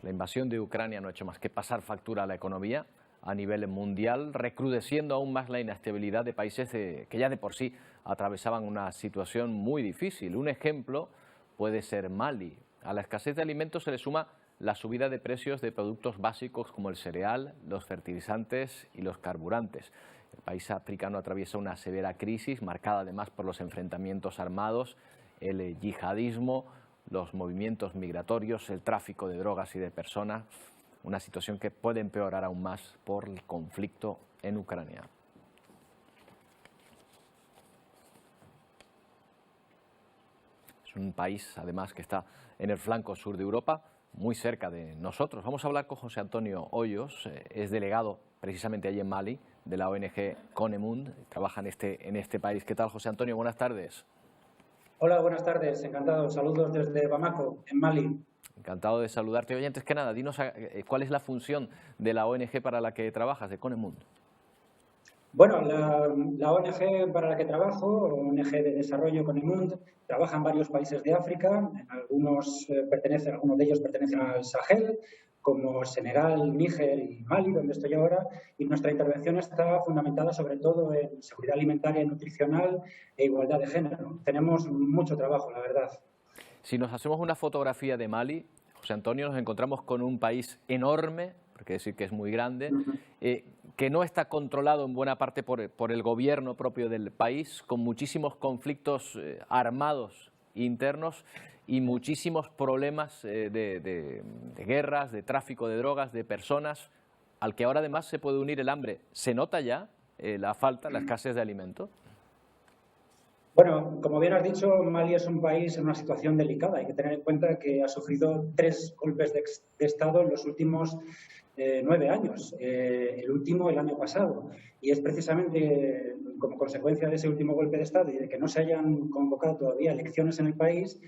La invasión de Ucrania no ha hecho más que pasar factura a la economía a nivel mundial, recrudeciendo aún más la inestabilidad de países que ya de por sí atravesaban una situación muy difícil. Un ejemplo puede ser Mali. A la escasez de alimentos se le suma la subida de precios de productos básicos como el cereal, los fertilizantes y los carburantes. El país africano atraviesa una severa crisis marcada además por los enfrentamientos armados, el yihadismo, los movimientos migratorios, el tráfico de drogas y de personas, una situación que puede empeorar aún más por el conflicto en Ucrania. Es un país, además, que está en el flanco sur de Europa, muy cerca de nosotros. Vamos a hablar con José Antonio Hoyos, es delegado precisamente allí en Mali, de la ONG Conemund, trabaja en este país. ¿Qué tal, José Antonio? Buenas tardes. Hola, buenas tardes, encantado. Saludos desde Bamako, en Mali. Encantado de saludarte. Oye, antes que nada, dinos cuál es la función de la ONG para la que trabajas, de Conemund. Bueno, la ONG para la que trabajo, ONG de Desarrollo Conemund, trabaja en varios países de África. Algunos de ellos pertenecen al Sahel, como Senegal, Níger y Mali, donde estoy ahora, y nuestra intervención está fundamentada sobre todo en seguridad alimentaria y nutricional e igualdad de género. Tenemos mucho trabajo, la verdad. Si nos hacemos una fotografía de Mali, José Antonio, nos encontramos con un país enorme, porque decir que es muy grande, que no está controlado en buena parte por el gobierno propio del país, con muchísimos conflictos armados internos y muchísimos problemas de guerras, de tráfico de drogas, de personas, al que ahora además se puede unir el hambre. ¿Se nota ya la falta, la escasez de alimentos? Bueno, como bien has dicho, Mali es un país en una situación delicada. Hay que tener en cuenta que ha sufrido 3 golpes de Estado en los últimos 9 años, el último el año pasado. Y es precisamente como consecuencia de ese último golpe de Estado y de que no se hayan convocado todavía elecciones en el país,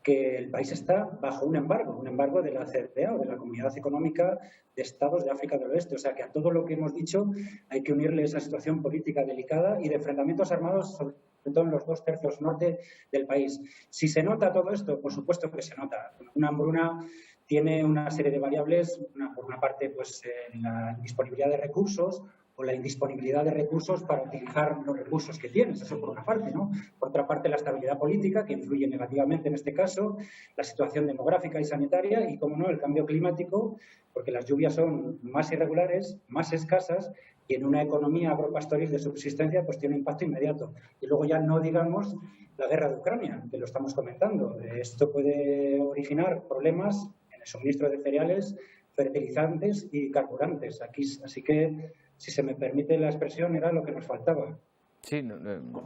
que el país está bajo un embargo de la CEDEAO, o de la Comunidad Económica de Estados de África del Oeste. O sea que a todo lo que hemos dicho hay que unirle esa situación política delicada y de enfrentamientos armados sobre todo en los 2 tercios norte del país. Si se nota todo esto, por supuesto que se nota. Una hambruna tiene una serie de variables, por una parte, pues la disponibilidad de recursos o la indisponibilidad de recursos para utilizar los recursos que tienes, eso por una parte, ¿no? Por otra parte, la estabilidad política, que influye negativamente en este caso, la situación demográfica y sanitaria y, como no, el cambio climático, porque las lluvias son más irregulares, más escasas y en una economía agropastoril de subsistencia pues tiene impacto inmediato. Y luego ya no digamos la guerra de Ucrania, que lo estamos comentando. Esto puede originar problemas en el suministro de cereales, fertilizantes y carburantes. Así que, si se me permite la expresión, era lo que nos faltaba. Sí,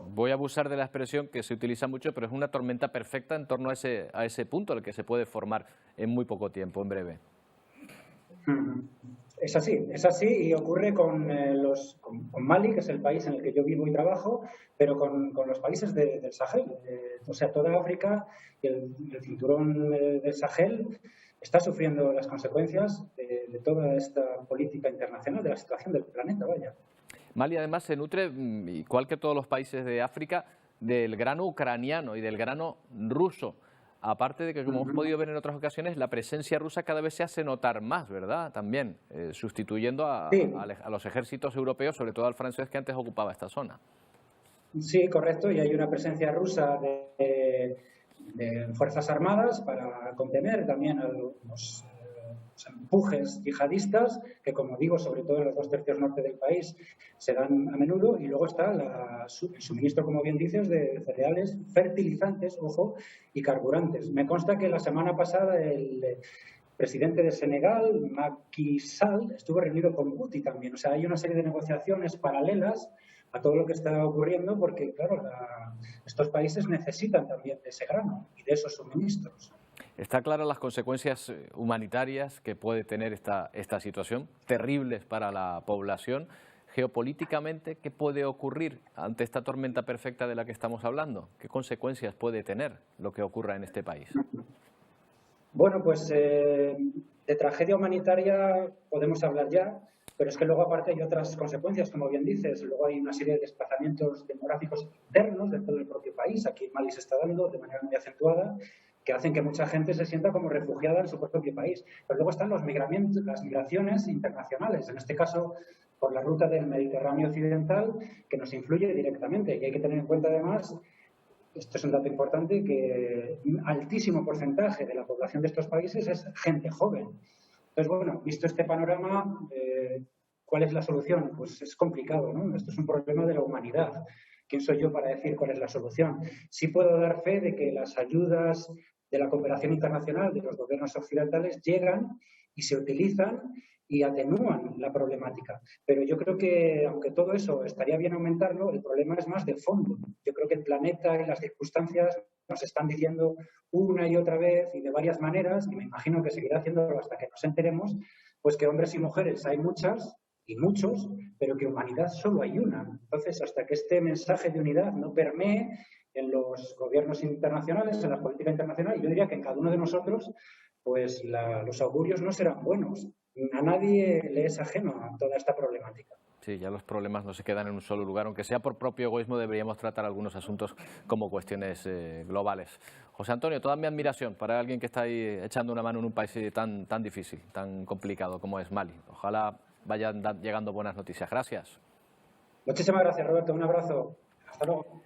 voy a abusar de la expresión que se utiliza mucho, pero es una tormenta perfecta en torno a ese punto, el que se puede formar en muy poco tiempo, en breve. Es así y ocurre con Mali, que es el país en el que yo vivo y trabajo, pero con los países del Sahel. O sea, toda África y el cinturón del Sahel está sufriendo las consecuencias de toda esta política internacional, de la situación del planeta, vaya. Mali además se nutre, igual que todos los países de África, del grano ucraniano y del grano ruso. Aparte de que, como hemos podido ver en otras ocasiones, la presencia rusa cada vez se hace notar más, ¿verdad? También, sustituyendo a los ejércitos europeos, sobre todo al francés que antes ocupaba esta zona. Sí, correcto, y hay una presencia rusa de Fuerzas Armadas para contener también a los empujes yihadistas, que como digo, sobre todo en los 2 tercios norte del país, se dan a menudo, y luego está el suministro, como bien dices, de cereales, fertilizantes, ojo, y carburantes. Me consta que la semana pasada el presidente de Senegal, Macky Sall, estuvo reunido con Guti también. O sea, hay una serie de negociaciones paralelas a todo lo que está ocurriendo porque, claro, estos países necesitan también de ese grano y de esos suministros. Está claras las consecuencias humanitarias que puede tener esta situación, terribles para la población. Geopolíticamente, ¿qué puede ocurrir ante esta tormenta perfecta de la que estamos hablando? ¿Qué consecuencias puede tener lo que ocurra en este país? Bueno, pues de tragedia humanitaria podemos hablar ya, pero es que luego aparte hay otras consecuencias, como bien dices. Luego hay una serie de desplazamientos demográficos internos dentro del propio país. Aquí en Mali se está dando de manera muy acentuada. que hacen que mucha gente se sienta como refugiada en su propio país. Pero luego están las migraciones internacionales, en este caso por la ruta del Mediterráneo occidental, que nos influye directamente. Y hay que tener en cuenta, además, esto es un dato importante, que un altísimo porcentaje de la población de estos países es gente joven. Entonces, bueno, visto este panorama, ¿cuál es la solución? Pues es complicado, ¿no? Esto es un problema de la humanidad. ¿Quién soy yo para decir cuál es la solución? Sí puedo dar fe de que las ayudas de la cooperación internacional de los gobiernos occidentales llegan y se utilizan y atenúan la problemática. Pero yo creo que, aunque todo eso estaría bien aumentarlo, el problema es más de fondo. Yo creo que el planeta y las circunstancias nos están diciendo una y otra vez y de varias maneras, y me imagino que seguirá haciéndolo hasta que nos enteremos, pues que hombres y mujeres hay muchas y muchos, pero que humanidad solo hay una. Entonces, hasta que este mensaje de unidad no permee en los gobiernos internacionales, en la política internacional, yo diría que en cada uno de nosotros, pues los augurios no serán buenos. A nadie le es ajeno a toda esta problemática. Sí, ya los problemas no se quedan en un solo lugar, aunque sea por propio egoísmo, deberíamos tratar algunos asuntos como cuestiones globales. José Antonio, toda mi admiración para alguien que está ahí echando una mano en un país tan difícil, tan complicado como es Mali. Ojalá vayan llegando buenas noticias. Gracias. Muchísimas gracias, Roberto. Un abrazo. Hasta luego.